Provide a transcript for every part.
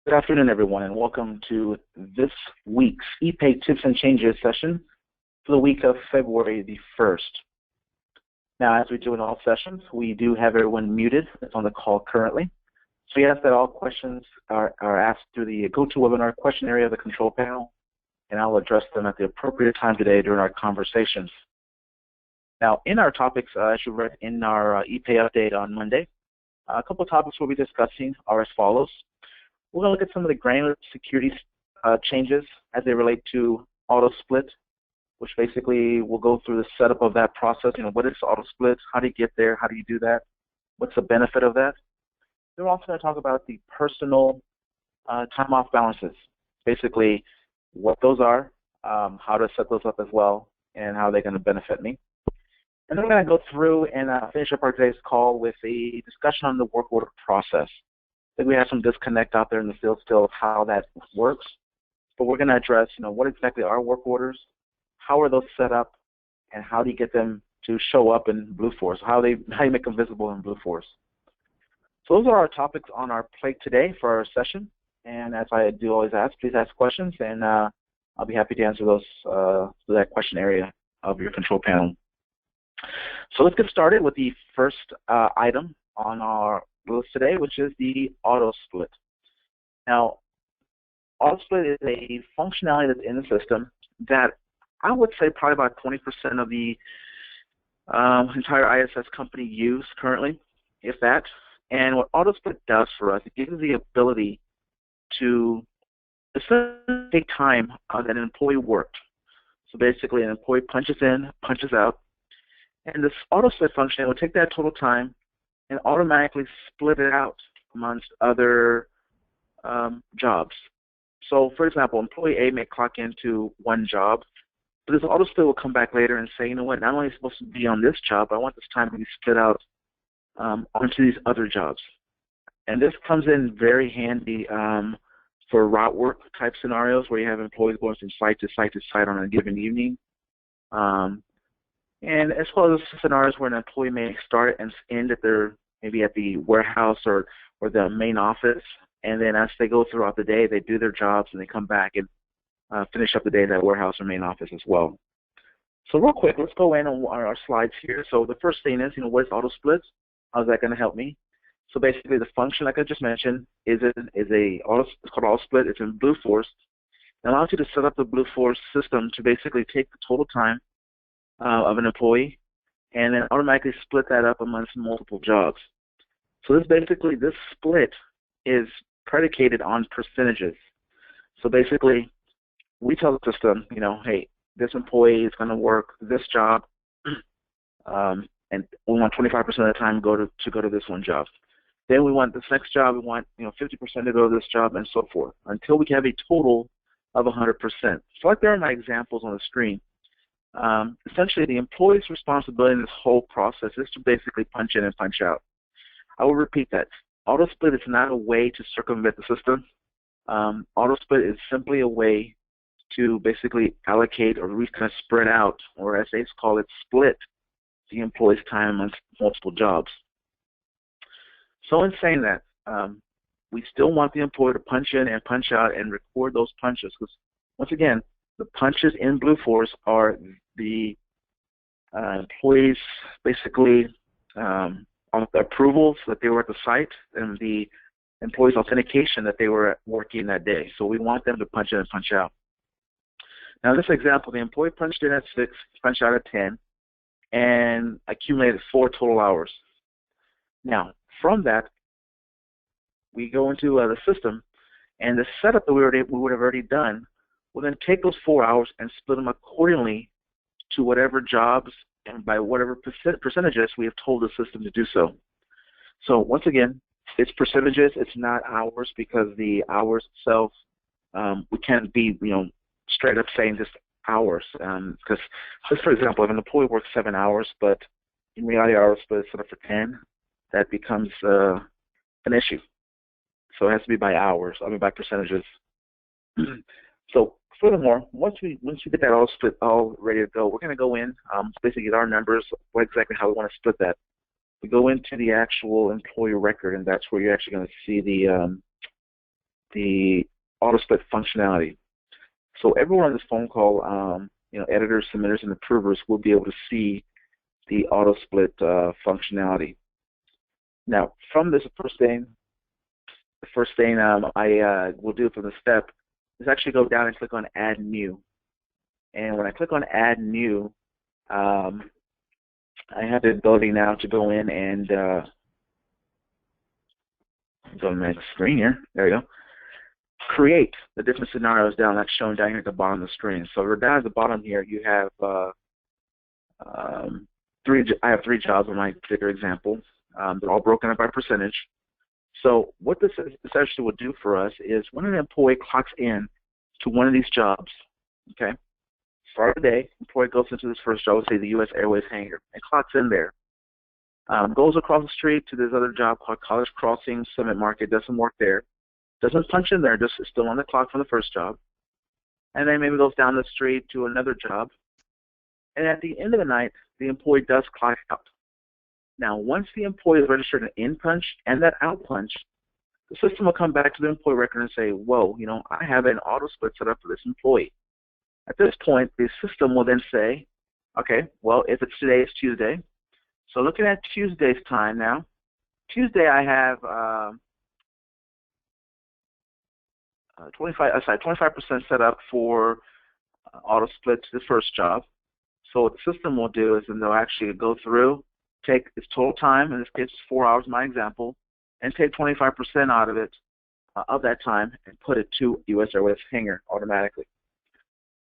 Good afternoon, everyone, and welcome to this week's Epay Tips and Changes session for the week of February the 1st. Now, as we do in all sessions, we do have everyone muted that's on the call currently. So we ask that all questions are asked through the GoToWebinar question area of the control panel, and I'll address them at the appropriate time today during our conversations. Now, in our topics, as you read in our Epay update on Monday, a couple of topics we'll be discussing are as follows. We're going to look at some of the granular security changes as they relate to auto split, which basically will go through the setup of that process. What is auto split? How do you get there? How do you do that? What's the benefit of that? Then we're also going to talk about the personal time off balances, basically what those are, how to set those up as well, and how they're going to benefit me. And then we're going to go through and finish up our today's call with a discussion on the work order process. I think we have some disconnect out there in the field still of how that works, but we're going to address, what exactly are work orders, how are those set up, and how do you get them to show up in Blueforce, how you make them visible in Blueforce. So those are our topics on our plate today for our session, and as I do always ask, please ask questions, and I'll be happy to answer those to that question area of your control panel. So let's get started with the first item on our list today, which is the auto split. Now, auto split is a functionality that's in the system that I would say probably about 20% of the entire ISS company use currently, if that. And what auto split does for us, it gives us the ability to essentially take time that an employee worked. So basically, an employee punches in, punches out, and this auto split function will take that total time and automatically split it out amongst other jobs. So, for example, employee A may clock into one job, but this auto split will come back later and say, not only is it supposed to be on this job, I want this time to be split out onto these other jobs. And this comes in very handy for route work type scenarios where you have employees going from site to site to site on a given evening. And as well as scenarios where an employee may start and end at maybe at the warehouse or the main office, and then as they go throughout the day, they do their jobs and they come back and finish up the day at that warehouse or main office as well. So real quick, let's go in on our slides here. So the first thing is, what is auto split? How's that going to help me? So basically, the function, like I just mentioned, it's called auto split. It's in Blueforce. It allows you to set up the Blueforce system to basically take the total time of an employee, and then automatically split that up amongst multiple jobs. So this split is predicated on percentages. So basically, we tell the system, hey, this employee is going to work this job, and we want 25% of the time to go to this one job. Then we want this next job, we want 50% to go to this job, and so forth, until we have a total of 100%. So like there are my examples on the screen. Essentially, the employee's responsibility in this whole process is to basically punch in and punch out. I will repeat that. Auto split is not a way to circumvent the system. Auto split is simply a way to basically allocate or kind of spread out, or as they call it, split the employee's time amongst multiple jobs. So in saying that, we still want the employee to punch in and punch out and record those punches, because once again, the punches in Blueforce are the employees' basically approvals that they were at the site and the employees' authentication that they were working that day. So we want them to punch in and punch out. Now, in this example, the employee punched in at 6, punched out at 10, and accumulated 4 total hours. Now, from that, we go into the system, and the setup that we would have already done, we'll then take those 4 hours and split them accordingly to whatever jobs and by whatever percentages we have told the system to do so. So once again, it's percentages, it's not hours, because the hours itself, we can't be straight up saying just hours. Because just for example, if an employee works 7 hours, but in reality hours split is set up for 10, that becomes an issue. So it has to be by hours, by percentages. So furthermore, once we get that all split, all ready to go, we're going to go in, basically get our numbers, what exactly how we want to split that. We go into the actual employee record, and that's where you're actually going to see the auto split functionality. So everyone on this phone call, editors, submitters, and approvers will be able to see the auto split functionality. Now, from this, the first thing I will do for the step is actually go down and click on Add New. And when I click on Add New, I have the ability now to go in and go to the next screen here. There you go. Create the different scenarios down, that's shown down here at the bottom of the screen. So we're down at the bottom here. You have I have 3 jobs in my particular example. They're all broken up by percentage. So what this essentially will do for us is when an employee clocks in to one of these jobs, okay, start of the day, employee goes into this first job, let's say the U.S. Airways hangar, and clocks in there. Goes across the street to this other job called College Crossing Summit Market, doesn't work there. Doesn't punch in there, just is still on the clock from the first job. And then maybe goes down the street to another job. And at the end of the night, the employee does clock out. Now, once the employee has registered an in punch and that out punch, the system will come back to the employee record and say, whoa, I have an auto split set up for this employee. At this point, the system will then say, okay, well, if it's today, it's Tuesday. So looking at Tuesday's time now, Tuesday I have 25% set up for auto split to the first job. So what the system will do is then they'll actually go through, take its total time, in this case it's 4 hours in my example, and take 25% out of it, of that time, and put it to U.S. Airways hangar automatically.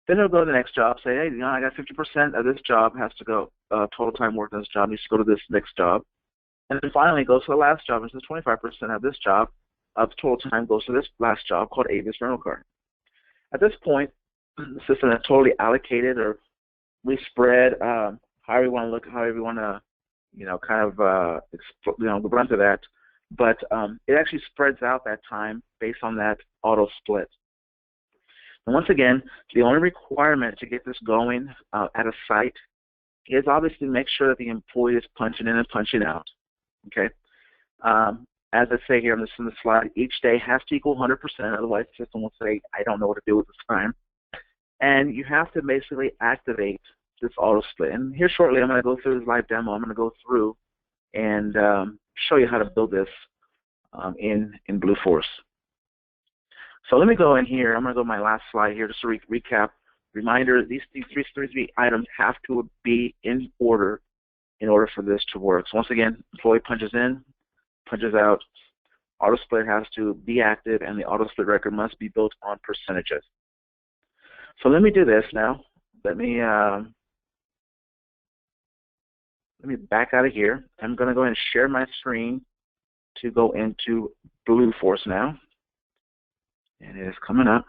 Then it'll go to the next job, say, hey, I got 50% of this job has to go, total time worked on this job needs to go to this next job. And then finally it goes to the last job, and says 25% of this job of total time goes to this last job called Avis Rental Car. At this point, the system is totally allocated or spread, however you want to look, however you want to, run to that. But it actually spreads out that time based on that auto split. And once again, the only requirement to get this going at a site is obviously make sure that the employee is punching in and punching out. Okay. As I say here on the slide, each day has to equal 100%, otherwise the system will say, I don't know what to do with this time. And you have to basically activate this auto split. And here shortly, I'm going to go through this live demo. I'm going to go through and show you how to build this in Blue Force. So let me go in here. I'm going to go to my last slide here just to recap. Reminder, these three items have to be in order for this to work. So once again, employee punches in, punches out, auto split has to be active, and the auto split record must be built on percentages. So let me do this now. Let me back out of here. I'm going to go ahead and share my screen to go into Blue Force now. And it is coming up.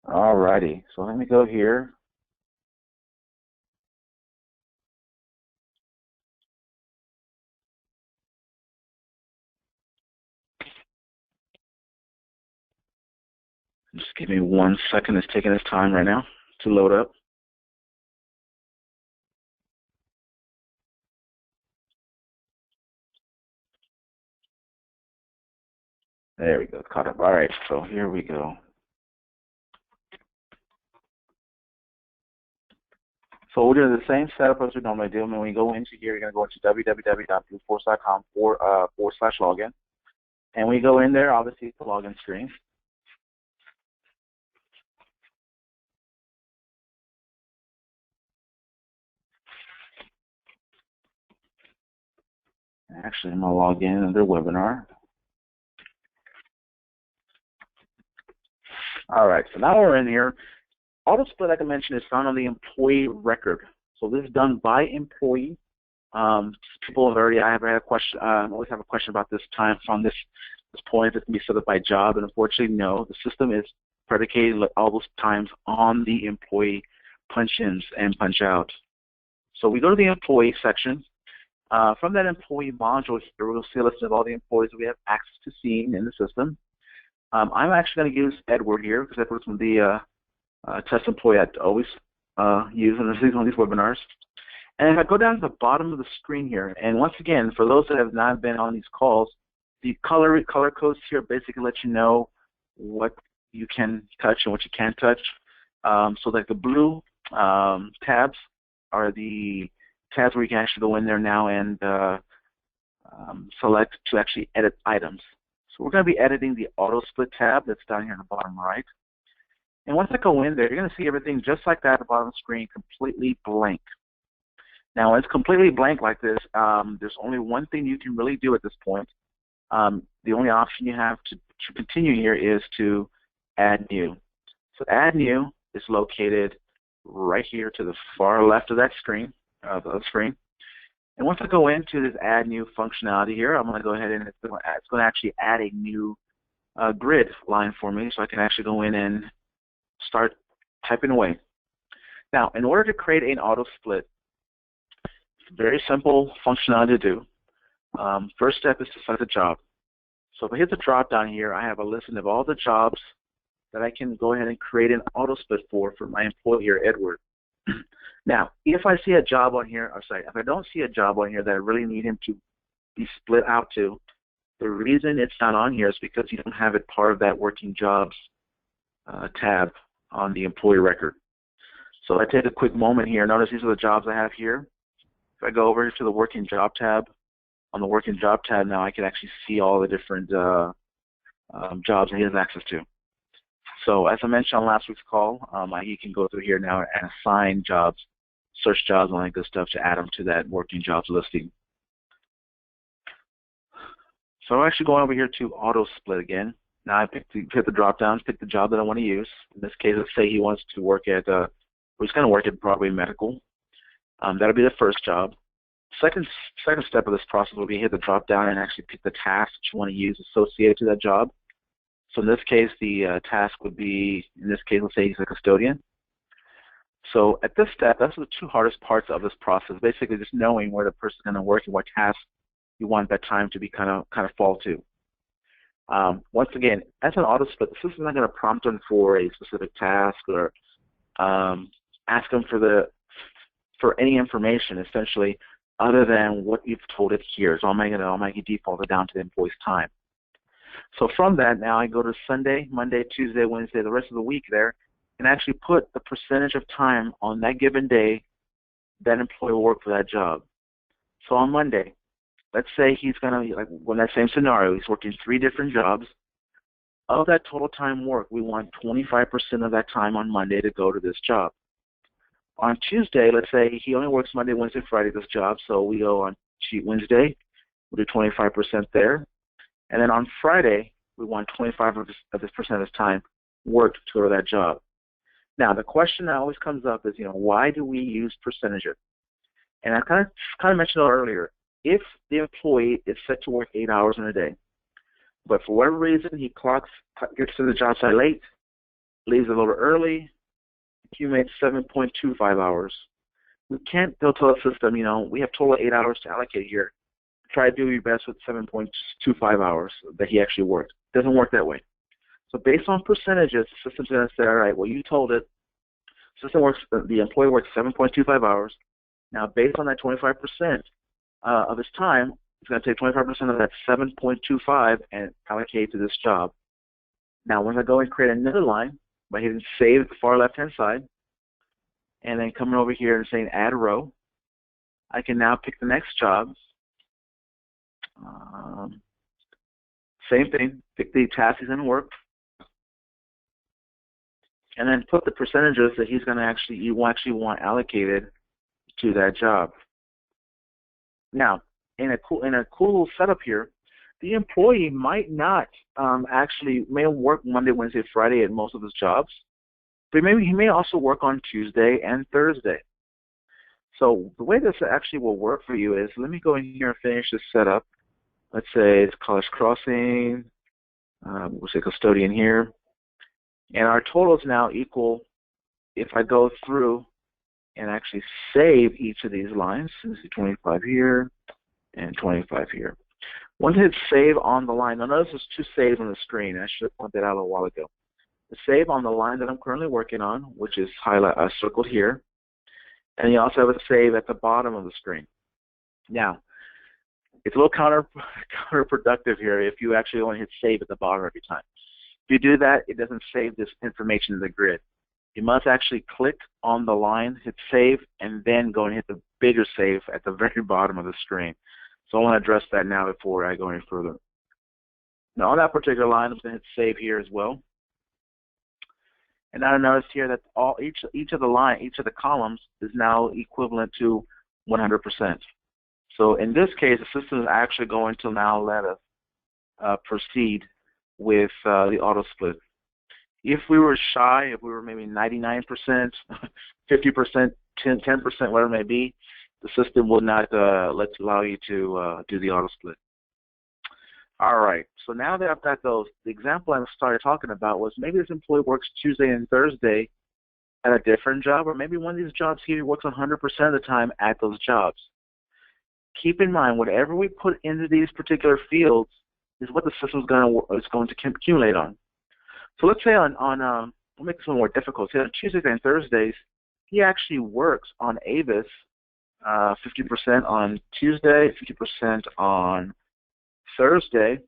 Alrighty, so let me go here. Just give me 1 second. It's taking its time right now to load up. There we go, caught up. All right, so here we go. So we're doing the same setup as we normally do. And when we go into here, you're going to go into www.blueforce.com/login. And we go in there, obviously, it's the login screen. Actually, I'm going to log in under webinar. All right, so now we're in here. Auto split, like I mentioned, is found on the employee record. So this is done by employee. People have already, I have had a question, always have a question about this time from this point. It can be set up by job, and unfortunately, no. The system is predicated all those times on the employee punch-ins and punch-out. So we go to the employee section. From that employee module here, we'll see a list of all the employees that we have access to seeing in the system. I'm actually going to use Edward here because Edward's one of the test employee I always use on these webinars. And if I go down to the bottom of the screen here, and once again, for those that have not been on these calls, the color codes here basically let you know what you can touch and what you can't touch. So like the blue tabs are the tabs where you can actually go in there now and select to actually edit items. So we're going to be editing the auto split tab that's down here in the bottom right. And once I go in there, you're going to see everything just like that at the bottom of the screen, completely blank. Now, when it's completely blank like this, there's only one thing you can really do at this point. The only option you have to continue here is to add new. So add new is located right here to the far left of that screen, And once I go into this add new functionality here, I'm going to go ahead and it's going to actually add a new grid line for me, so I can actually go in and start typing away. Now, in order to create an auto split, it's a very simple functionality to do. First step is to select a job. So if I hit the drop down here, I have a list of all the jobs that I can go ahead and create an auto split for my employee here, Edward. Now, if I see a job on here, if I don't see a job on here that I really need him to be split out to, the reason it's not on here is because you don't have it part of that working jobs tab on the employee record. So I take a quick moment here. Notice these are the jobs I have here. If I go over to the working job tab, on the working job tab now I can actually see all the different jobs that he has access to. So as I mentioned on last week's call, he can go through here now and assign jobs, search jobs, and all that good stuff to add them to that working jobs listing. So I'm actually going over here to auto split again. Now I hit the drop downs, pick the job that I want to use. In this case, let's say he wants to work at, he's going to work at Broadway Medical. That'll be the first job. Second step of this process will be hit the drop down and actually pick the task that you want to use associated to that job. So in this case, the task would be, in this case, let's say he's a custodian. So at this step, that's the two hardest parts of this process. Basically, just knowing where the person's going to work and what task you want that time to be kind of fall to. Once again, as an auto split, the system's not going to prompt them for a specific task or ask them for any information, essentially, other than what you've told it here. So I'm going to default it down to the employee's time. So from that, now I go to Sunday, Monday, Tuesday, Wednesday, the rest of the week there, and actually put the percentage of time on that given day that employee will work for that job. So on Monday, let's say he's going to, like in that same scenario, he's working 3 different jobs. Of that total time work, we want 25% of that time on Monday to go to this job. On Tuesday, let's say he only works Monday, Wednesday, Friday this job, so we go on Wednesday, we'll do 25% there. And then on Friday, we want 25% of his time worked to go to that job. Now, the question that always comes up is, why do we use percentages? And I kind of mentioned it earlier. If the employee is set to work 8 hours in a day, but for whatever reason he gets to the job site late, leaves a little early, accumulates 7.25 hours, we can't go to the system, we have total 8 hours to allocate here. Try to do your best with 7.25 hours that he actually worked. It doesn't work that way. So based on percentages, the system's going to say, all right, well, you told it. The employee works 7.25 hours. Now, based on that 25% of his time, it's going to take 25% of that 7.25 and allocate to this job. Now, when I go and create another line by hitting save at the far left-hand side, and then coming over here and saying add row, I can now pick the next job. Same thing, pick the task he's going to work, and then put the percentages that he's going to you actually want allocated to that job. Now, in a cool setup here, the employee might not may work Monday, Wednesday, Friday at most of his jobs, but he may also work on Tuesday and Thursday. So the way this actually will work for you is, let me go in here and finish this setup. Let's say it's College Crossing, we'll say custodian here, and our total is now equal, if I go through and actually save each of these lines, so this is 25 here and 25 here. Once I hit save on the line, now notice there's 2 saves on the screen. I should have pointed that out a little while ago. The save on the line that I'm currently working on, which is circled here, And you also have a save at the bottom of the screen. Now, it's a little counterproductive here if you actually only hit save at the bottom every time. If you do that, it doesn't save this information in the grid. You must actually click on the line, hit save, and then go and hit the bigger save at the very bottom of the screen. So I want to address that now before I go any further. Now on that particular line, I'm going to hit save here as well. And now I notice here that each of the columns is now equivalent to 100%. So in this case, the system is actually going to now let us proceed with the auto split. If we were shy, if we were maybe 99%, 50%, 10%, whatever it may be, the system will not allow you to do the auto split. All right, so now that I've got those, the example I started talking about was maybe this employee works Tuesday and Thursday at a different job, or maybe one of these jobs here works 100% of the time at those jobs. Keep in mind, whatever we put into these particular fields is what the system is going to accumulate on. So let's say we'll make this one more difficult. Say on Tuesdays and Thursdays, he actually works on Avis 50% on Tuesday, 50% on Thursday,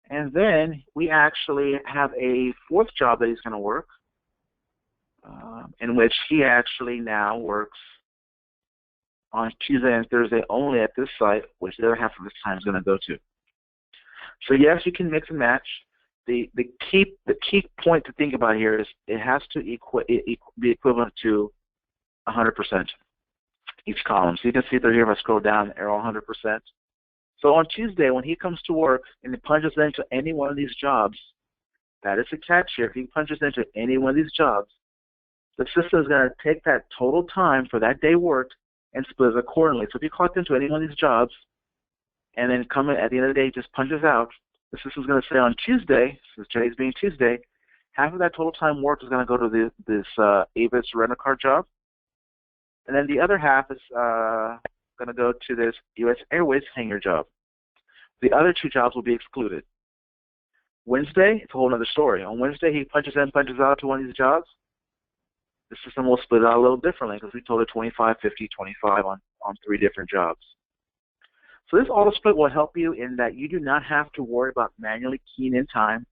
and then we actually have a fourth job that he's going to work, in which he actually now works on Tuesday and Thursday only at this site, which the other half of his time is going to go to. So yes, you can mix and match. The key point to think about here is it has to be equivalent to 100% each column. So you can see that here if I scroll down, arrow 100%. So on Tuesday, when he comes to work and he punches into any one of these jobs, that is the catch here. If he punches into any one of these jobs, the system is going to take that total time for that day worked and split it accordingly. So if you clocked into any one of these jobs and then come in at the end of the day just punches out, the system is going to say on Tuesday, since today's being Tuesday, half of that total time worked is going to go to this Avis rental car job, and then the other half is going to go to this U.S. Airways hangar job. The other two jobs will be excluded. Wednesday, it's a whole other story. On Wednesday, he punches in, punches out to one of these jobs. The system will split out a little differently because we told it 25, 50, 25 on 3 different jobs. So this auto split will help you in that you do not have to worry about manually keying in time.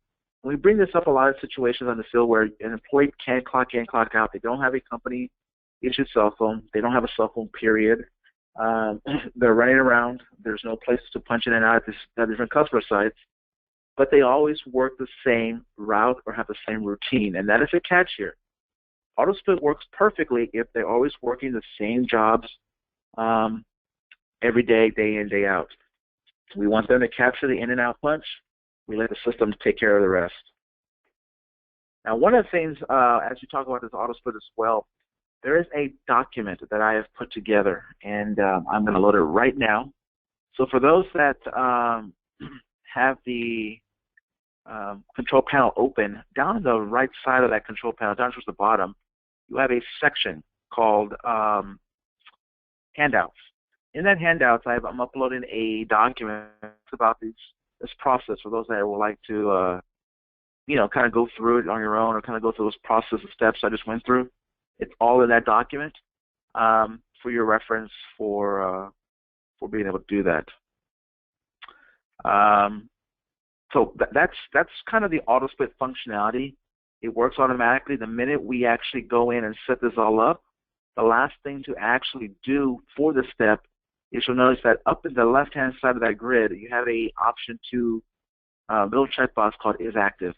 We bring this up a lot of situations on the field where an employee can't clock in, clock out. They don't have a company-issued cell phone. They don't have a cell phone, period. They're running around. There's no place to punch in and out at different customer sites. But they always work the same route or have the same routine, and that is a catch here. Auto split works perfectly if they're always working the same jobs every day, day in, day out. We want them to capture the in and out punch. We let the system take care of the rest. Now, one of the things, as you talk about this auto split as well, there is a document that I have put together, and I'm going to load it right now. So for those that have the control panel open, down on the right side of that control panel, down towards the bottom, you have a section called handouts. In that handouts, I'm uploading a document about this process for those that would like to, kind of go through it on your own or kind of go through those process steps I just went through. It's all in that document for your reference for being able to do that. So that's kind of the auto split functionality. It works automatically. The minute we actually go in and set this all up, the last thing to actually do for this step is you'll notice that up in the left-hand side of that grid, you have a option to little checkbox called is active.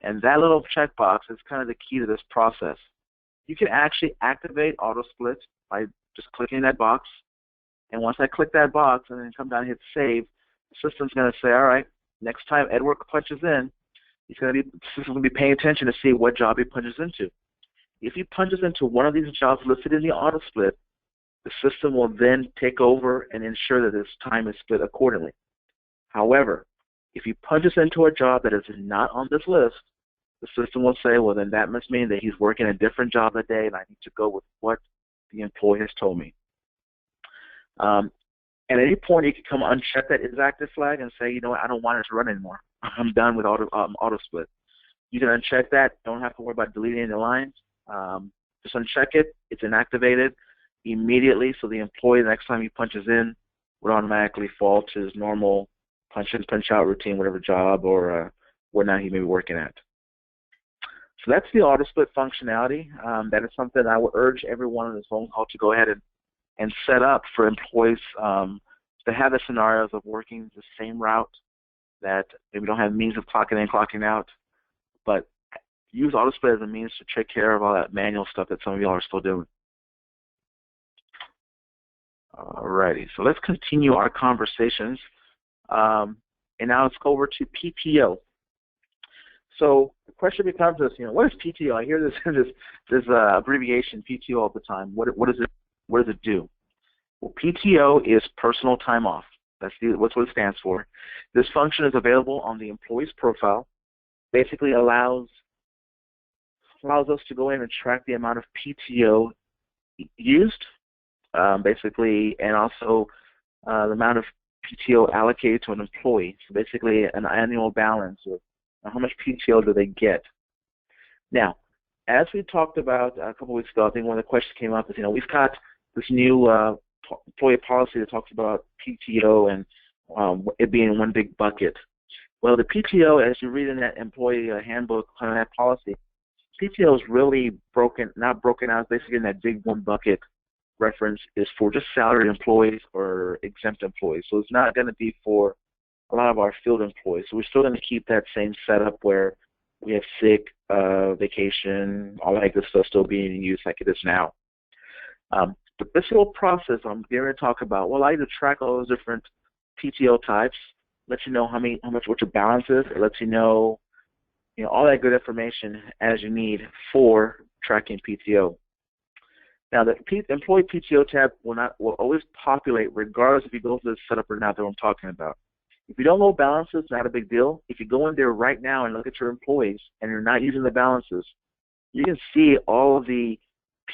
And that little checkbox is kind of the key to this process. You can actually activate auto split by just clicking that box. And once I click that box and then come down and hit save, the system's going to say, all right, next time Edward punches in, the system's going to be paying attention to see what job he punches into. If he punches into one of these jobs listed in the auto split, the system will then take over and ensure that this time is split accordingly. However, if he punches into a job that is not on this list, the system will say, well, then that must mean that he's working a different job that day, and I need to go with what the employee has told me. At any point, you can come uncheck that is active flag and say, you know what, I don't want it to run anymore. I'm done with auto split. You can uncheck that. Don't have to worry about deleting any lines. Just uncheck it. It's inactivated immediately, so the employee, the next time he punches in, would automatically fall to his normal punch in, punch out routine, whatever job or whatnot he may be working at. So that's the auto split functionality. That is something I would urge everyone on this phone call to go ahead and set up for employees to have the scenarios of working the same route, that maybe don't have means of clocking in, clocking out, but use auto split as a means to take care of all that manual stuff that some of y'all are still doing. Alrighty, so let's continue our conversations. And now let's go over to PTO. So the question becomes this, what is PTO? I hear this abbreviation PTO all the time. What does it do? Well, PTO is personal time off. That's what it stands for. This function is available on the employee's profile. Basically allows us to go in and track the amount of PTO used, basically, and also the amount of PTO allocated to an employee. So basically an annual balance of how much PTO do they get. Now, as we talked about a couple weeks ago, I think one of the questions came up is, we've got this new employee policy that talks about PTO and it being one big bucket. Well, the PTO, as you read in that employee handbook, kind of that policy, PTO is really not broken out. Basically, in that big one bucket reference is for just salaried employees or exempt employees. So it's not going to be for a lot of our field employees. So we're still going to keep that same setup where we have sick, vacation, all that good stuff still being used like it is now. But this little process I'm going to talk about will allow you to track all those different PTO types, let you know what your balance is. It lets you know, all that good information as you need for tracking PTO. Now, the employee PTO tab will always populate regardless if you go through the setup or not that I'm talking about. If you don't know balances, not a big deal. If you go in there right now and look at your employees and you're not using the balances, you can see all of the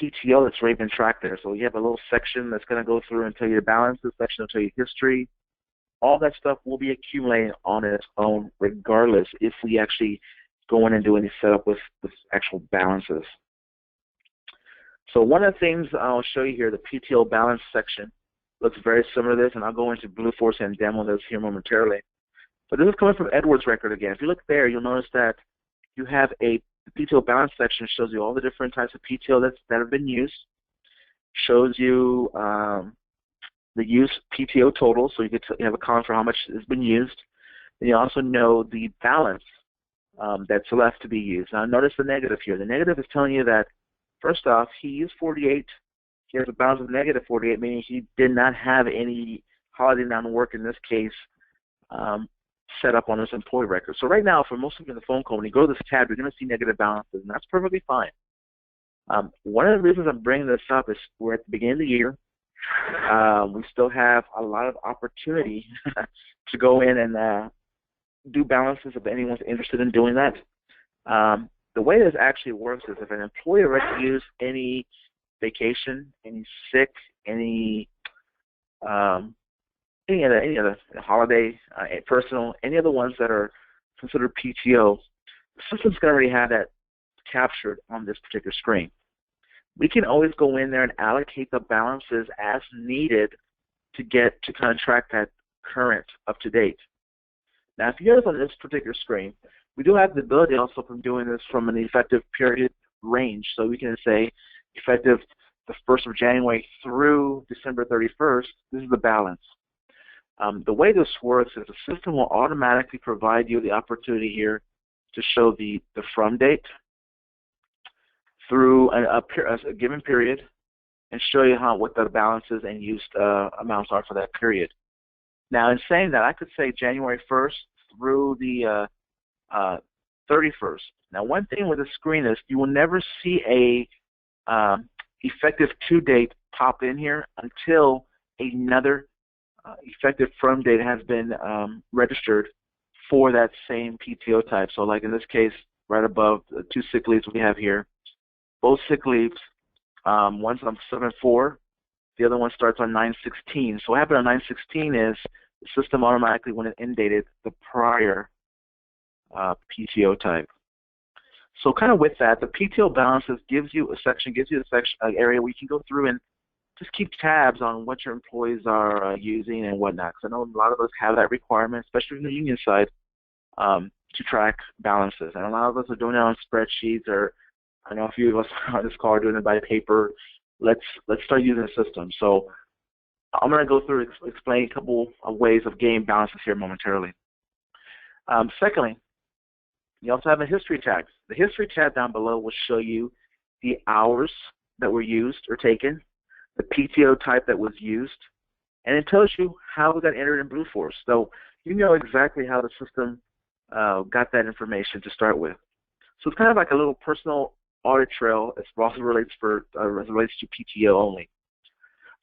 PTO that's already been tracked there. So you have a little section that's going to go through and tell you the balances, section will tell you history. All that stuff will be accumulating on its own regardless if we actually go in and do any setup with actual balances. So one of the things I'll show you here, the PTO balance section, looks very similar to this, and I'll go into Blue Force and demo this here momentarily. But this is coming from Edwards record again. If you look there, you'll notice that you have the PTO balance section shows you all the different types of PTO that have been used, shows you the use PTO total, so you have a column for how much has been used. And you also know the balance that's left to be used. Now notice the negative here. The negative is telling you that, first off, he used 48. He has a balance of negative 48, meaning he did not have any holiday non-work in this case set up on his employee record. So right now, for most of you in the phone call, when you go to this tab, you're going to see negative balances, and that's perfectly fine. One of the reasons I'm bringing this up is we're at the beginning of the year. We still have a lot of opportunity to go in and do balances if anyone's interested in doing that. The way this actually works is if an employee already used any vacation, any sick, any other holiday, personal, any other ones that are considered PTO, the system's going to already have that captured on this particular screen. We can always go in there and allocate the balances as needed to get to kind of track that current up to date. Now, if you notice on this particular screen, we do have the ability also from doing this from an effective period range. So we can say effective the 1st of January through December 31st, this is the balance. The way this works is the system will automatically provide you the opportunity here to show the from date through a given period and show you what the balances and used amounts are for that period. Now, in saying that, I could say January 1st through the 31st. Now, one thing with the screen is you will never see a effective to date pop in here until another effective from date has been registered for that same PTO type. So like in this case, right above the 2 sick leaves we have here, both sick leaves, one's on 7/4, the other one starts on 9/16. So what happened on 9/16 is the system automatically went and inundated the prior PTO type. So kind of with that, the PTO balances gives you a section, an area where you can go through and just keep tabs on what your employees are using and whatnot. Because I know a lot of us have that requirement, especially from the union side, to track balances. And a lot of us are doing it on spreadsheets, or I know a few of us on this call are doing it by paper. Let's start using the system. So I'm going to go through explain a couple of ways of getting balances here momentarily. Secondly, you also have a history tab. The history tab down below will show you the hours that were used or taken, the PTO type that was used, and it tells you how it got entered in Blueforce. So you know exactly how the system got that information to start with. So it's kind of like a little personal audit trail as also relates to PTO only.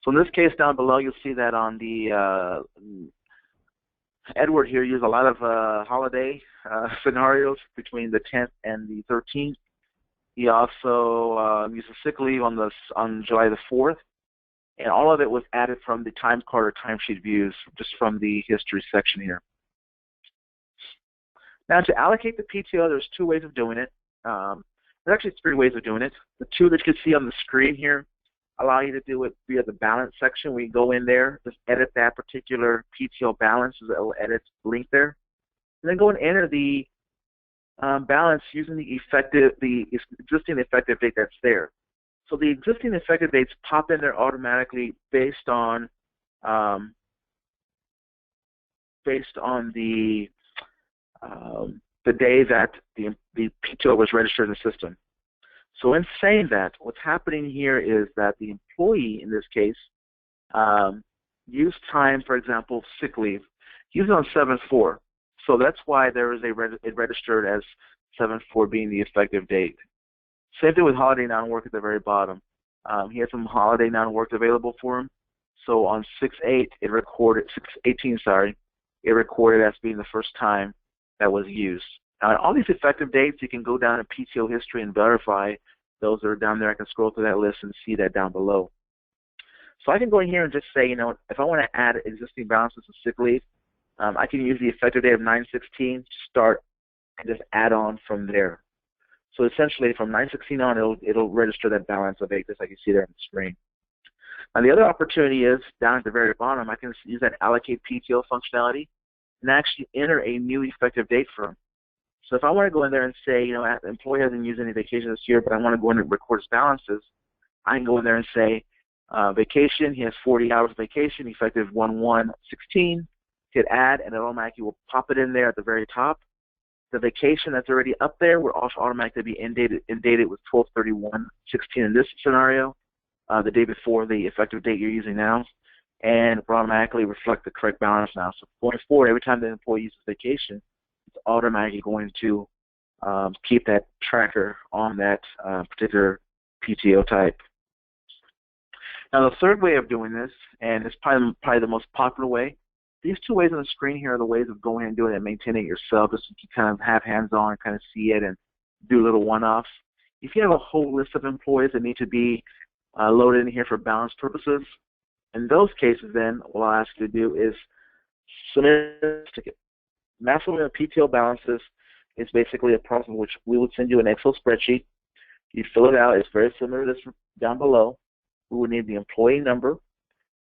So in this case down below, you'll see that on the Edward here used a lot of holiday scenarios between the 10th and the 13th. He also used a sick leave on July the 4th, and all of it was added from the time card or timesheet views, just from the history section here. Now to allocate the PTO, there's two ways of doing it. There's actually three ways of doing it. The two that you can see on the screen here allow you to do it via the balance section. We go in there, just edit that particular PTO balance. There's a little edit link there, and then go and enter the balance using the existing effective date that's there. So the existing effective dates pop in there automatically based on the day that the PTO was registered in the system. So in saying that, what's happening here is that the employee, in this case, used time, for example, sick leave, used it on 7/4. So that's why there is it registered as 7/4 being the effective date. Same thing with holiday non-work at the very bottom. He had some holiday non-work available for him. So on 6/8, it recorded 6/18, sorry, it recorded as being the first time that was used. Now, all these effective dates, you can go down to PTO history and verify those that are down there. I can scroll through that list and see that down below. So I can go in here and just say, you know, if I want to add existing balances of sick leave, I can use the effective date of 9/16 to start and just add on from there. So essentially, from 9/16 on, it'll register that balance of 8, just like you see there on the screen. Now, the other opportunity is down at the very bottom. I can use that allocate PTO functionality and actually enter a new effective date for him. So if I want to go in there and say, you know, the employee hasn't used any vacation this year, but I want to go in and record his balances, I can go in there and say, vacation, he has 40 hours of vacation, effective 1/1/16, hit add, and it automatically will pop it in there at the very top. The vacation that's already up there will also automatically be dated with 12/31/16 in this scenario, the day before the effective date you're using now, and it will automatically reflect the correct balance now. So going forward, every time the employee uses vacation, it's automatically going to keep that tracker on that particular PTO type. Now, the third way of doing this, and it's probably the most popular way, these two ways on the screen here are the ways of going and doing it and maintaining it yourself, just so you kind of have hands-on and kind of see it and do little one-offs. If you have a whole list of employees that need to be loaded in here for balance purposes, in those cases, then what I'll ask you to do is submit a ticket. Master of PTO balances is basically a process in which we would send you an Excel spreadsheet. You fill it out. It's very similar to this down below. We would need the employee number.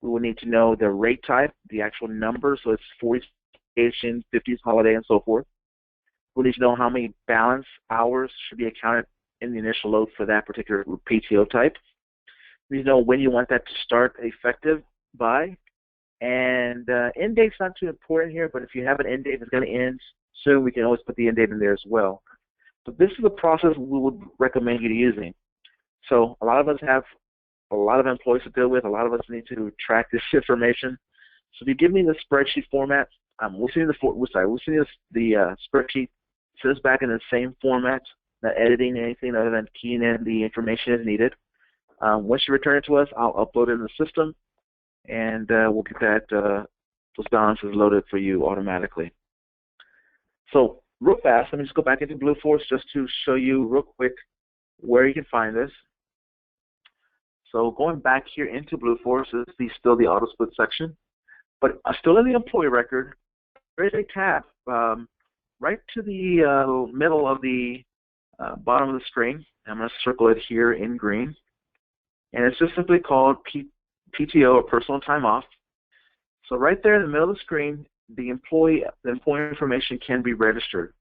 We would need to know the rate type, the actual number, so it's 40 vacation, 50s holiday, and so forth. We need to know how many balance hours should be accounted in the initial load for that particular PTO type. We need to know when you want that to start effective by. And end date's not too important here, but if you have an end date that's going to end soon, we can always put the end date in there as well. But this is the process we would recommend you using. So a lot of us have a lot of employees to deal with. A lot of us need to track this information. So if you give me the spreadsheet format, we'll send you the spreadsheet. Send us back in the same format, not editing anything other than keying in the information as needed. Once you return it to us, I'll upload it in the system, and we'll get that those balances loaded for you automatically. So real fast, let me just go back into Blueforce just to show you real quick where you can find this. So going back here into Blueforce is still the auto split section, but still in the employee record, there is a tab right to the middle of the bottom of the screen. I'm going to circle it here in green. And it's just simply called PTO, or personal time off. So right there in the middle of the screen, the employee information can be registered.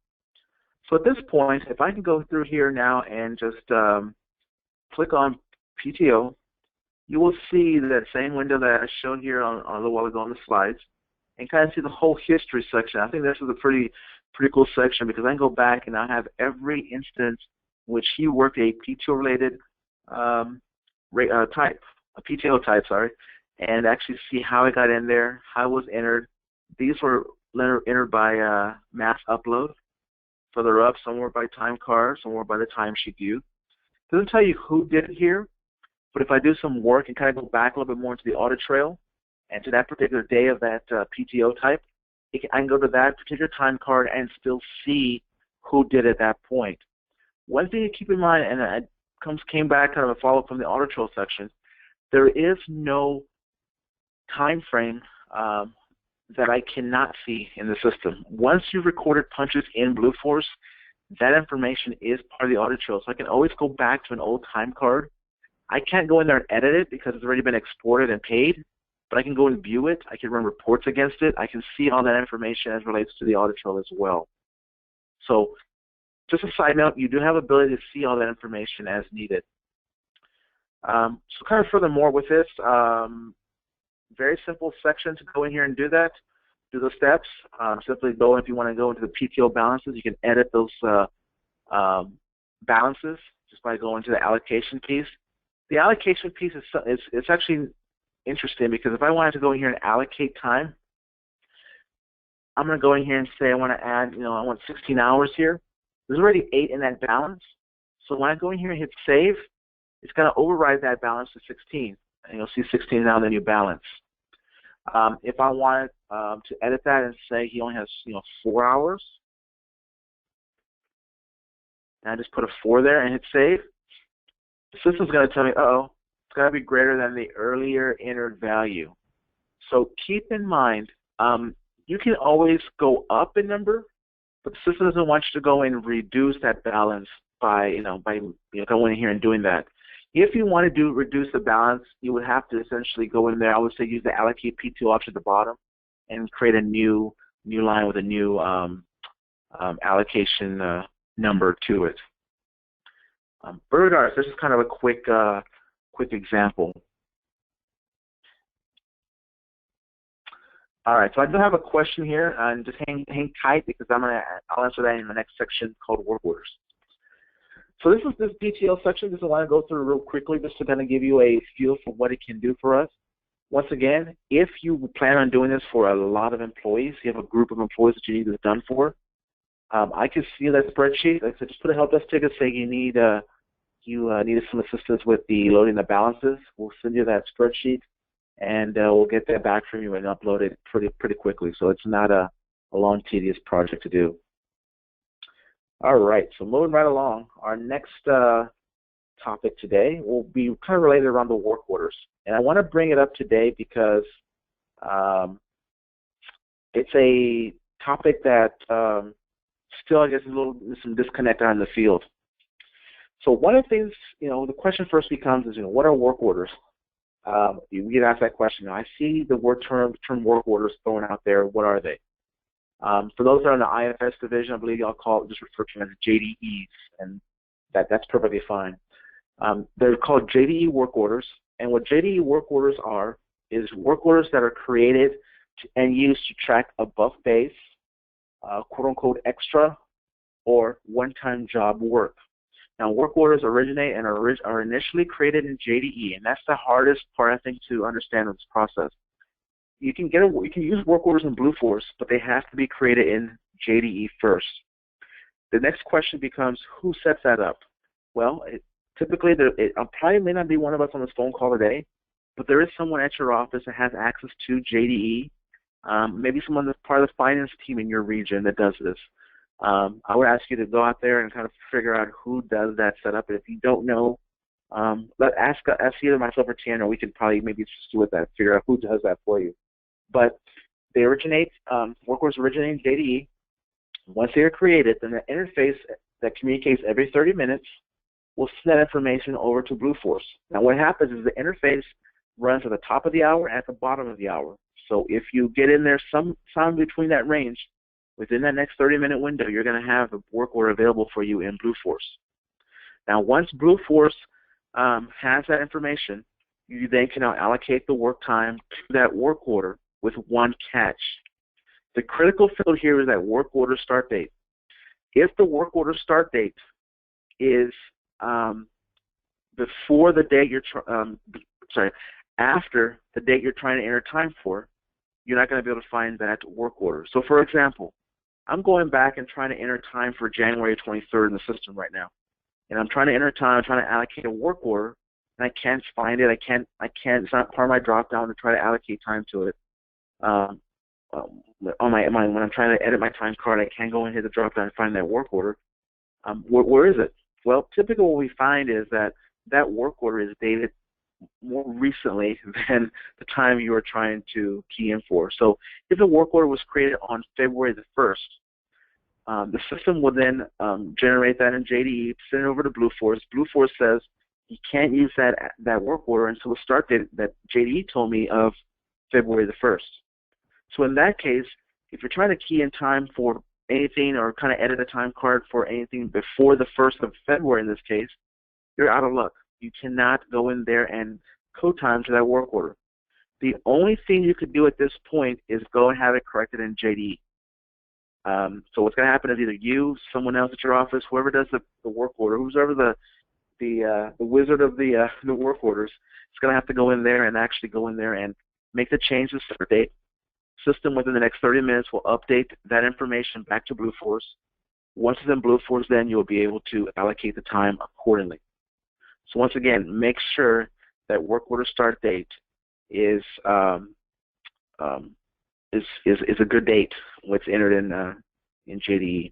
So at this point, if I can go through here now and just click on PTO, you will see that same window that I showed here on a little while ago on the slides, and kind of see the whole history section. I think this is a pretty cool section, because I can go back and I have every instance which he worked a PTO-related type, a PTO type, sorry, and actually see how it got in there, how it was entered. These were entered by mass upload. So they're up, some were by time card, some were by the timesheet view. It doesn't tell you who did it here, but if I do some work and kind of go back a little bit more into the audit trail and to that particular day of that PTO type, I can go to that particular time card and still see who did it at that point. One thing to keep in mind, and it came back kind of a follow-up from the audit trail section, there is no time frame that I cannot see in the system. Once you've recorded punches in Blueforce, that information is part of the audit trail. So I can always go back to an old time card. I can't go in there and edit it because it's already been exported and paid, but I can go and view it. I can run reports against it. I can see all that information as relates to the audit trail as well. So just a side note, you do have the ability to see all that information as needed. So kind of furthermore with this, very simple section to go in here and do that. Do those steps. Simply go, if you want to go into the PTO balances, you can edit those balances just by going to the allocation piece. The allocation piece is actually interesting, because if I wanted to go in here and allocate time, I'm going to go in here and say I want to add, I want 16 hours here. There's already 8 in that balance. So when I go in here and hit save, it's going to override that balance to 16. And you'll see 16 now in the new balance. If I wanted to edit that and say he only has 4 hours, and I just put a 4 there and hit save, the system's going to tell me, uh-oh, it's got to be greater than the earlier entered value. So keep in mind, you can always go up in number, but the system doesn't want you to go and reduce that balance by going in here and doing that. If you want to reduce the balance, you would have to essentially go in there. I would say use the allocate PTO option at the bottom and create a new line with a new allocation number to it. But regardless, this is kind of a quick example. All right, so I do have a question here, and just hang tight, because I'll answer that in the next section called work orders. So this is this PTO section. Just I want to go through real quickly, just to kind of give you a feel for what it can do for us. Once again, if you plan on doing this for a lot of employees, you have a group of employees that you need this done for, I can see that spreadsheet. Like I said, just put a help desk ticket, say you needed some assistance with the loading the balances. We'll send you that spreadsheet, and we'll get that back from you and upload it pretty quickly. So it's not a long, tedious project to do. All right, so moving right along, our next topic today will be kind of related around the work orders. And I want to bring it up today because it's a topic that still, I guess, there's some disconnect out in the field. So one of the things, the question first becomes is, what are work orders? You get asked that question. I see the term work orders thrown out there. What are they? For those that are in the ISS division, I believe y'all just refer to them as JDEs, and that's perfectly fine. They're called JDE Work Orders, and what JDE Work Orders are is work orders that are created and used to track above base, quote-unquote extra, or one-time job work. Now, work orders originate and are initially created in JDE, and that's the hardest part, I think, to understand of this process. You can use work orders in Blueforce, but they have to be created in JDE first. The next question becomes, who sets that up? Well, typically, it probably may not be one of us on this phone call today, but there is someone at your office that has access to JDE, maybe someone that's part of the finance team in your region that does this. I would ask you to go out there and kind of figure out who does that setup. And if you don't know, ask either myself or Tiana, or we can probably maybe assist you with that, figure out who does that for you. But they work orders originate in JDE. Once they are created, then the interface that communicates every 30 minutes will send that information over to Blueforce. Now what happens is the interface runs at the top of the hour and at the bottom of the hour. So if you get in there sometime between that range, within that next 30-minute window, you're going to have a work order available for you in Blueforce. Now once Blueforce has that information, you then can now allocate the work time to that work order with one catch. The critical field here is that work order start date. If the work order start date is before the date after the date you're trying to enter time for, you're not going to be able to find that work order. So for example, I'm going back and trying to enter time for January 23rd in the system right now. And I'm trying to enter time, I'm trying to allocate a work order, and I can't find it. I can't, it's not part of my drop down to try to allocate time to it. When I'm trying to edit my time card, I can't go and hit the drop down and find that work order. Where is it? Well, typically what we find is that that work order is dated more recently than the time you are trying to key in for. So if the work order was created on February the 1st, the system will then generate that in JDE, send it over to Blueforce. Blueforce says you can't use that work order until the start date that JDE told me of February the 1st. So in that case, if you're trying to key in time for anything or kind of edit a time card for anything before the 1st of February in this case, you're out of luck. You cannot go in there and code time to that work order. The only thing you could do at this point is go and have it corrected in JDE. So what's going to happen is either you, someone else at your office, whoever does the work order, whoever the wizard of the work orders, is going to have to go in there and actually go in there and make the changes to the date. System within the next 30 minutes will update that information back to Blueforce. Once it's in Blueforce, then you'll be able to allocate the time accordingly. So once again, make sure that work order start date is a good date when it's entered in JDE.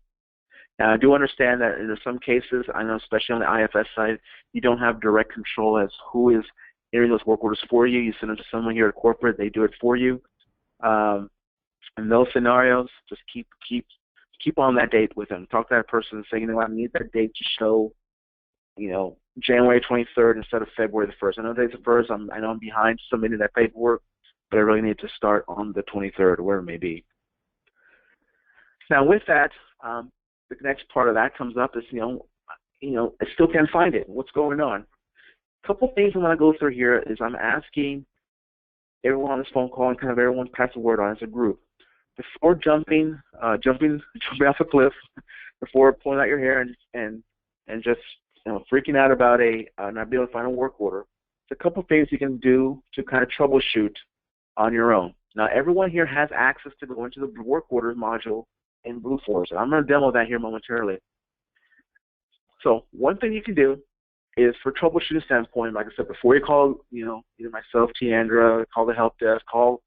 Now, I do understand that in some cases, I know especially on the IFS side, you don't have direct control as who is entering those work orders for you. You send them to someone here at corporate, they do it for you. In those scenarios, just keep on that date with them. Talk to that person and say, you know, I need that date to show, you know, January 23rd instead of February the 1st. I know today's the 1st. I know I'm behind submitting that paperwork, but I really need to start on the 23rd, or where it may be. Now, with that, the next part of that comes up is, you know, I still can't find it. What's going on? A couple things I'm going to go through here is I'm asking everyone on this phone call and kind of everyone pass the word on as a group. Before jumping off a cliff, before pulling out your hair and just freaking out about not being able to find a work order, there's a couple things you can do to kind of troubleshoot on your own. Now, everyone here has access to go into the work orders module in Blueforce, and I'm going to demo that here momentarily. So one thing you can do is, for troubleshooting standpoint, like I said, before you call, either myself, Tiandra, call the help desk, call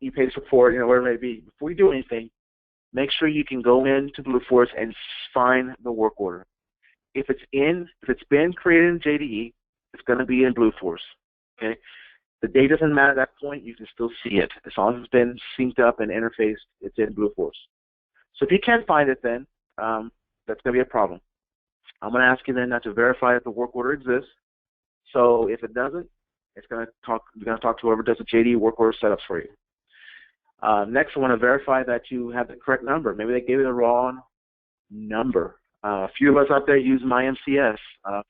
Epay support, whatever it may be, before you do anything, make sure you can go into Blueforce and find the work order. If it's been created in JDE, it's going to be in Blueforce. Okay, the date doesn't matter at that point. You can still see it as long as it's been synced up and interfaced. It's in Blueforce. So if you can't find it, then that's going to be a problem. I'm going to ask you then not to verify that the work order exists. So if it doesn't, you're going to talk to whoever does the JDE work order setups for you. Next, I want to verify that you have the correct number. Maybe they gave you the wrong number. A few of us out there use MyMCS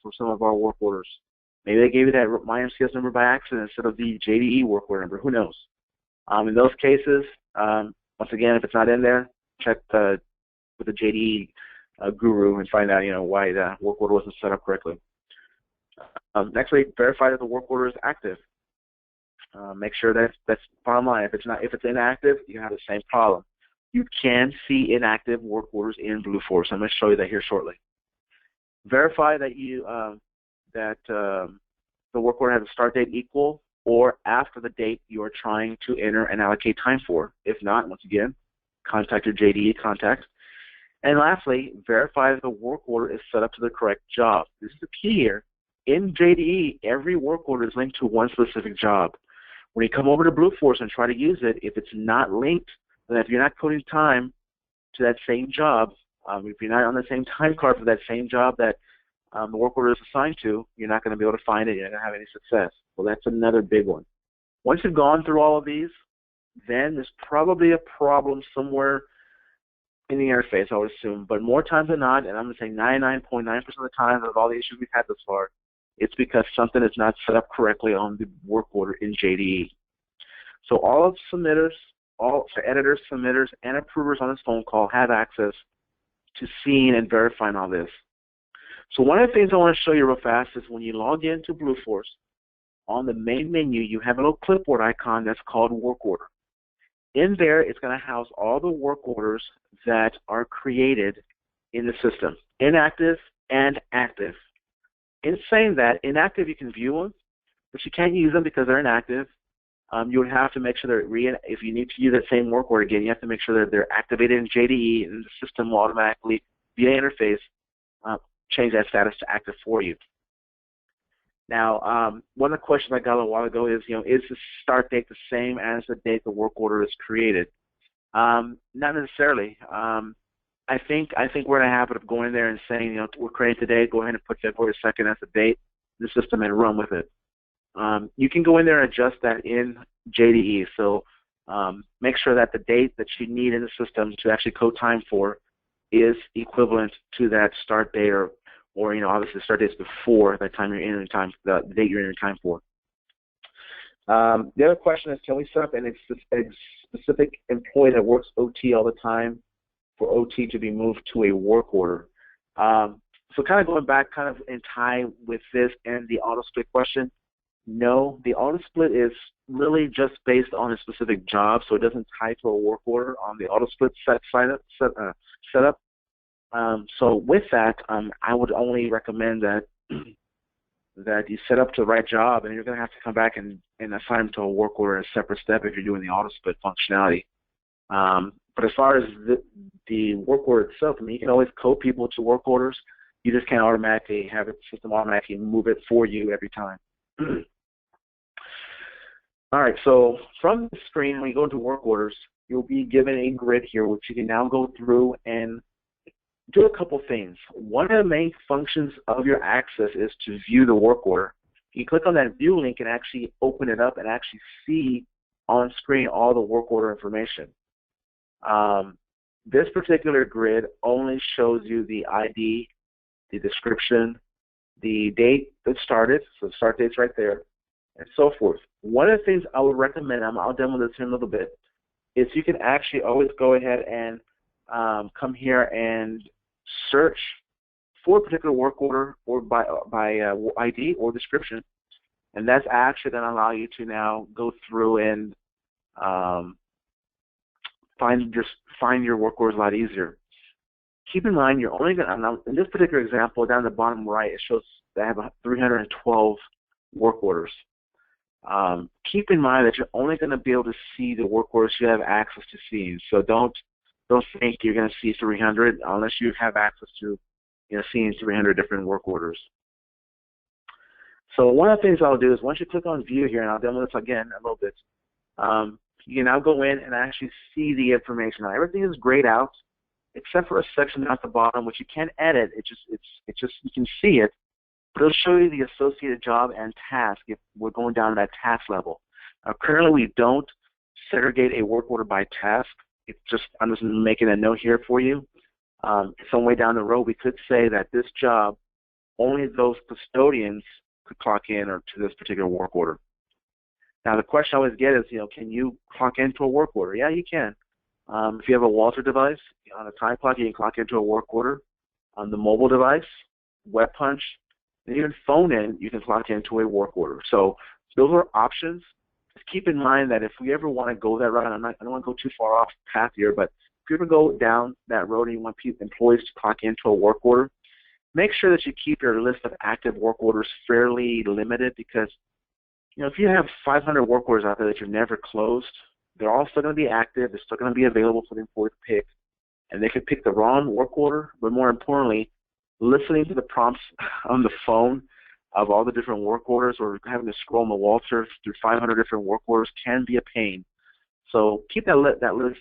for some of our work orders. Maybe they gave you that MyMCS number by accident instead of the JDE work order number. Who knows? In those cases, once again, if it's not in there, check with the JDE guru and find out, why the work order wasn't set up correctly. Next, verify that the work order is active. Make sure that's bottom line. If it's inactive, you have the same problem. You can see inactive work orders in Blueforce. I'm going to show you that here shortly. Verify that the work order has a start date equal or after the date you are trying to enter and allocate time for. If not, once again, contact your JDE contact. And lastly, verify that the work order is set up to the correct job. This is the key here. In JDE, every work order is linked to one specific job. When you come over to Blueforce and try to use it, if it's not linked, then if you're not coding time to that same job, If you're not on the same time card for that same job that the work order is assigned to, you're not going to be able to find it. You're not going to have any success. So that's another big one. Once you've gone through all of these, then there's probably a problem somewhere in the interface, I would assume. But more times than not, and I'm going to say 99.9% of the time of all the issues we've had thus far, it's because something is not set up correctly on the work order in JDE. So all of submitters, all editors, submitters, and approvers on this phone call have access to seeing and verifying all this. So one of the things I want to show you real fast is when you log into Blueforce, on the main menu, you have a little clipboard icon that's called Work Order. In there, it's going to house all the work orders that are created in the system, inactive and active. In saying that, inactive, you can view them, but you can't use them because they're inactive. You would have to make sure that if you need to use that same work order again, you have to make sure that they're activated in JDE, and the system will automatically, via interface, change that status to active for you. Now, one of the questions I got a little while ago is, is the start date the same as the date the work order is created? Not necessarily. I think we're in a habit of going there and saying, we're creating today, go ahead and put February 2nd as the date in the system and run with it. You can go in there and adjust that in JDE. So make sure that the date that you need in the system to actually code time for is equivalent to that start date, or obviously the start date is before that time you're entering time, the date you're entering time for. The other question is, can we set up a specific employee that works OT all the time for OT to be moved to a work order? So kind of going back kind of in tie with this and the auto split question, no, the auto split is really just based on a specific job, so it doesn't tie to a work order on the auto split setup. So with that, I would only recommend that that you set up to the right job, and you're going to have to come back and assign them to a work order in a separate step if you're doing the auto split functionality. But as far as the work order itself, you can always code people to work orders. You just can't automatically have the system automatically move it for you every time. All right, so from the screen, when you go into work orders, you'll be given a grid here, which you can now go through and do a couple things. One of the main functions of your access is to view the work order. You click on that view link and actually open it up and actually see on screen all the work order information. This particular grid only shows you the ID, the description, the date that started, so the start date's right there, and so forth. One of the things I would recommend, I'll demo this in a little bit, is you can actually always go ahead and come here and search for a particular work order or by ID or description, and that's actually going to allow you to now go through and find your work orders a lot easier. Keep in mind, you're only going to, in this particular example, down the bottom right, it shows that I have 312 work orders. Keep in mind that you're only going to be able to see the work orders you have access to seeing. So don't think you're going to see 300 unless you have access to seeing 300 different work orders. So one of the things I'll do is once you click on view here, and I'll demo this again a little bit, you can now go in and actually see the information. Now, everything is grayed out except for a section at the bottom which you can't edit. It's just you can see it, but it'll show you the associated job and task if we're going down to that task level. Now, currently we don't segregate a work order by task. I'm just making a note here for you. Some way down the road, we could say that this job, only those custodians could clock in or to this particular work order. Now, the question I always get is, can you clock into a work order? Yeah, you can. If you have a Walter device, on a time clock, you can clock into a work order. On the mobile device, web punch, and even phone in, you can clock into a work order. So those are options. Just keep in mind that if we ever want to go that route, I don't want to go too far off the path here, but if you ever go down that road and you want employees to clock into a work order, make sure that you keep your list of active work orders fairly limited, because if you have 500 work orders out there that you've never closed, they're all still going to be active. They're still going to be available for the employee to pick, and they could pick the wrong work order. But more importantly, listening to the prompts on the phone of all the different work orders, or having to scroll on the Walter through 500 different work orders can be a pain. So keep that list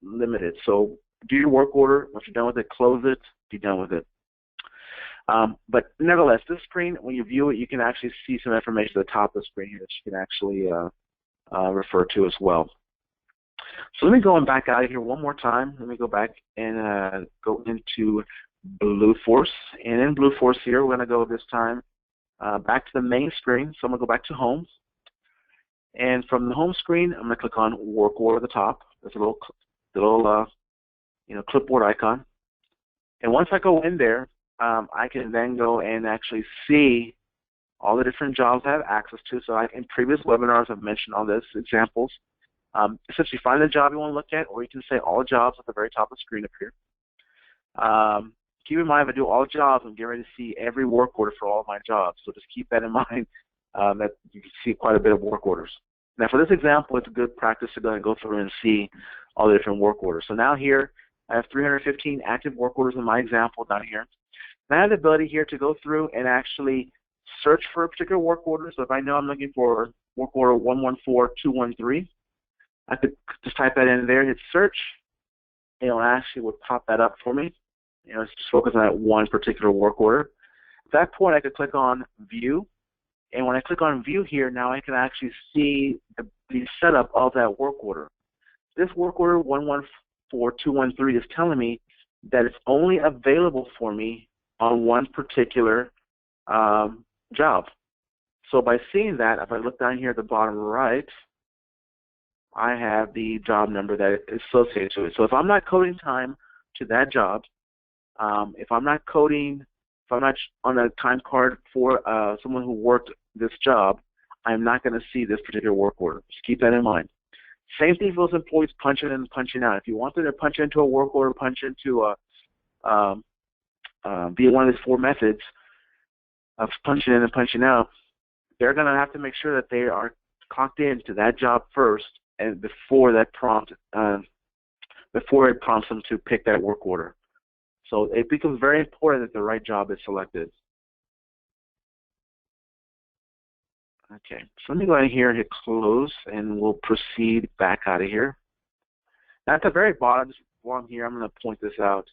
limited. So do your work order. Once you're done with it, close it, be done with it. But nevertheless, this screen, when you view it, you can actually see some information at the top of the screen here that you can actually refer to as well. So let me go back out of here one more time. Let me go back and go into Blue Force. And in Blue Force here, we're going to go this time back to the main screen. So I'm going to go back to Home. And from the home screen, I'm going to click on Work Order at the top. There's a little clipboard icon. And once I go in there, I can then go and actually see all the different jobs I have access to. So in previous webinars, I've mentioned all this examples. Essentially, find the job you want to look at, or you can say all jobs at the very top of the screen up here. Keep in mind, if I do all jobs, I'm getting ready to see every work order for all of my jobs. So just keep that in mind. That you can see quite a bit of work orders. Now for this example, it's a good practice to go and go through and see all the different work orders. So now here, I have 315 active work orders in my example down here. And I have the ability here to go through and actually search for a particular work order. So if I know I'm looking for work order 114213, I could just type that in there, hit search, and it actually would pop that up for me. It's just focus on that one particular work order. At that point, I could click on View. And when I click on View here, now I can actually see the setup of that work order. This work order 114213 is telling me that it's only available for me on one particular job. So by seeing that, if I look down here at the bottom right, I have the job number that is associated to it. So if I'm not coding time to that job, if I'm not on a time card for someone who worked this job, I'm not going to see this particular work order. Just keep that in mind. Same thing for those employees punching in and punching out. If you want them to punch into a work order, punch into via one of these four methods of punching in and punching out, they're going to have to make sure that they are clocked into that job first, and before it prompts them to pick that work order. So it becomes very important that the right job is selected. Okay, so let me go in here and hit close, and we'll proceed back out of here. Now at the very bottom here, I'm going to point this out.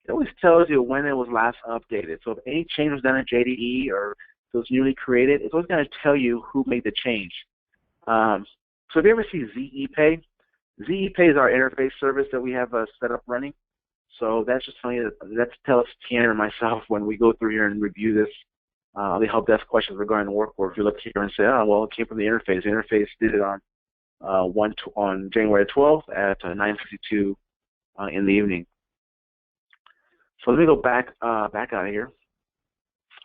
It always tells you when it was last updated. So if any change was done in JDE or if it was newly created, it's always going to tell you who made the change. So if you ever see Epay, Epay is our interface service that we have set up running. So that's just telling you that tells Tiana and myself when we go through here and review this, the help desk questions regarding the work order. If you look here and say, oh, well, it came from the interface. The interface did it on January 12th at 9:52 in the evening. So let me go back out of here,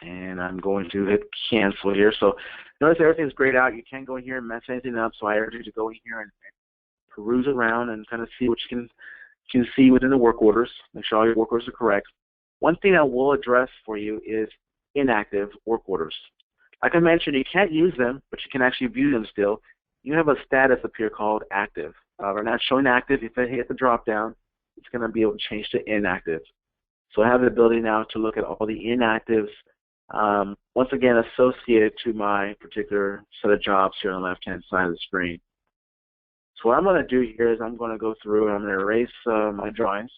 and I'm going to hit cancel here. So notice everything's grayed out. You can't go in here and mess anything up. So I urge you to go in here and peruse around and kind of see what you can see within the work orders. Make sure all your work orders are correct. One thing I will address for you is inactive work orders. Like I mentioned, you can't use them, but you can actually view them still. You have a status up here called active. We're not showing active. If I hit the drop down, it's going to be able to change to inactive. So I have the ability now to look at all the inactives, once again associated to my particular set of jobs here on the left-hand side of the screen. So what I'm going to do here is I'm going to go through and I'm going to erase my drawings.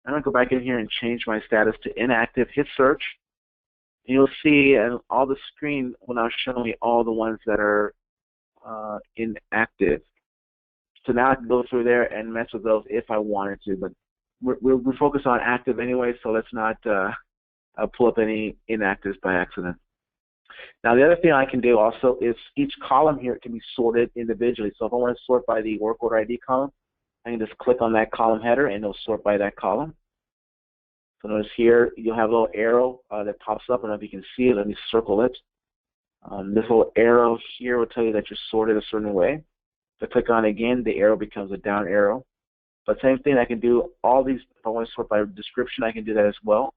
I'm going to go back in here and change my status to inactive, hit search, and you'll see all the screen will now show me all the ones that are inactive. So now I can go through there and mess with those if I wanted to, but we're focused on active anyway, so let's not pull up any inactives by accident. Now the other thing I can do also is each column here can be sorted individually. So if I want to sort by the work order ID column, I can just click on that column header and it'll sort by that column. So notice here you'll have a little arrow that pops up. I don't know if you can see it. Let me circle it. This little arrow here will tell you that you're sorted a certain way. If I click on it again, the arrow becomes a down arrow. But same thing, I can do all these. If I want to sort by description, I can do that as well.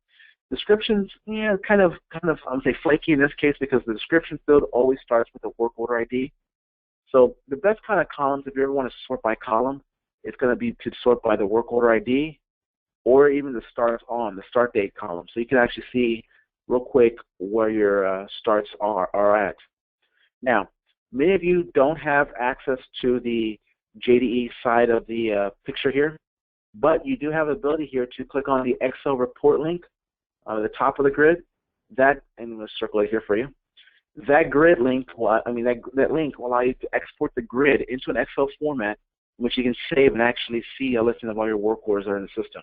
Descriptions, yeah, kind of, I'm going to say flaky in this case because the description field always starts with a work order ID. So the best kind of columns, if you ever want to sort by column, it's going to be to sort by the work order ID or even the start date column. So you can actually see real quick where your starts are at. Now, many of you don't have access to the JDE side of the picture here. But you do have the ability here to click on the Excel report link at the top of the grid. And I'm going to circle it here for you. That grid link, that link will allow you to export the grid into an Excel format, which you can save and actually see a listing of all your work orders that are in the system.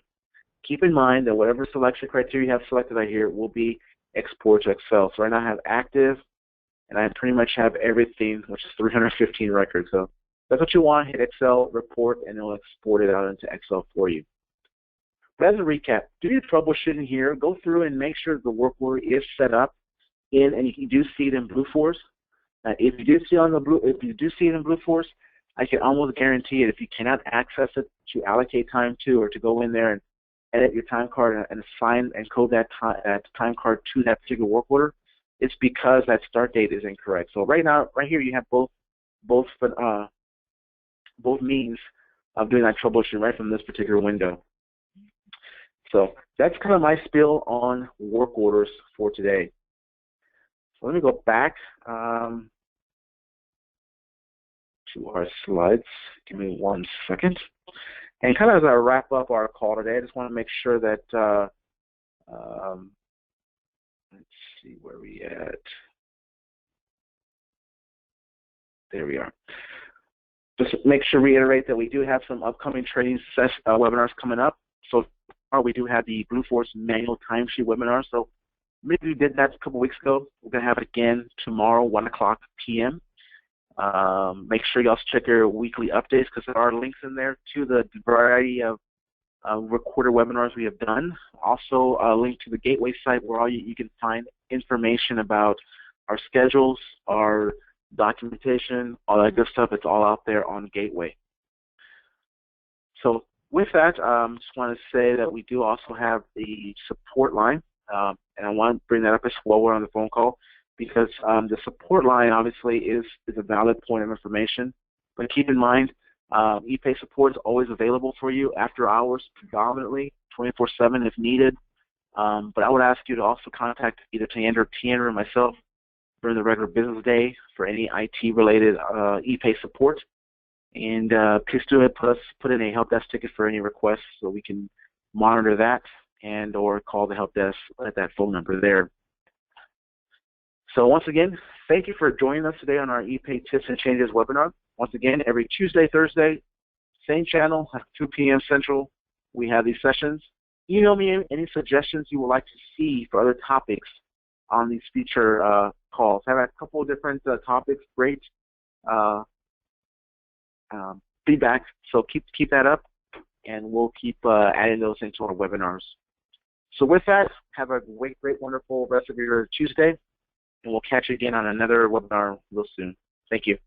Keep in mind that whatever selection criteria you have selected right here will be exported to Excel. So right now I have active, and I pretty much have everything, which is 315 records. So that's what you want. Hit Excel, report, and it'll export it out into Excel for you. But as a recap, do your troubleshooting here. Go through and make sure the work order is set up and you do see it in Blue Force. If you do see it in Blue Force, I can almost guarantee it. If you cannot access it to allocate time to, or to go in there and edit your time card and assign and code that time card to that particular work order, it's because that start date is incorrect. So right now, right here, you have both means of doing that troubleshooting right from this particular window. So that's kind of my spiel on work orders for today. So let me go back to our slides. Give me 1 second. And kind of as I wrap up our call today, I just want to make sure that, let's see where we at. There we are. Just make sure, reiterate that we do have some upcoming training webinars coming up. So we do have the Blue Force manual timesheet webinar. So maybe we did that a couple weeks ago. We're going to have it again tomorrow, 1:00 p.m. Make sure you also check your weekly updates, because there are links in there to the variety of recorded webinars we have done. Also, a link to the Gateway site where you can find information about our schedules, our documentation, all that good stuff. It's all out there on Gateway. So with that, just want to say that we do also have the support line, and I want to bring that up as well. We're on the phone call, because the support line obviously is a valid point of information. But keep in mind, Epay support is always available for you after hours, predominantly 24/7 if needed. But I would ask you to also contact either Tiandra or myself during the regular business day for any IT-related Epay support. And please do it. Put in a help desk ticket for any requests so we can monitor that, and or call the help desk at that phone number there. So once again, thank you for joining us today on our Epay Tips and Changes webinar. Once again, every Tuesday, Thursday, same channel at 2 p.m. Central, we have these sessions. Email me any suggestions you would like to see for other topics on these future calls. I have a couple of different topics, great feedback, so keep that up, and we'll keep adding those into our webinars. So with that, have a great, wonderful rest of your Tuesday, and we'll catch you again on another webinar real soon. Thank you.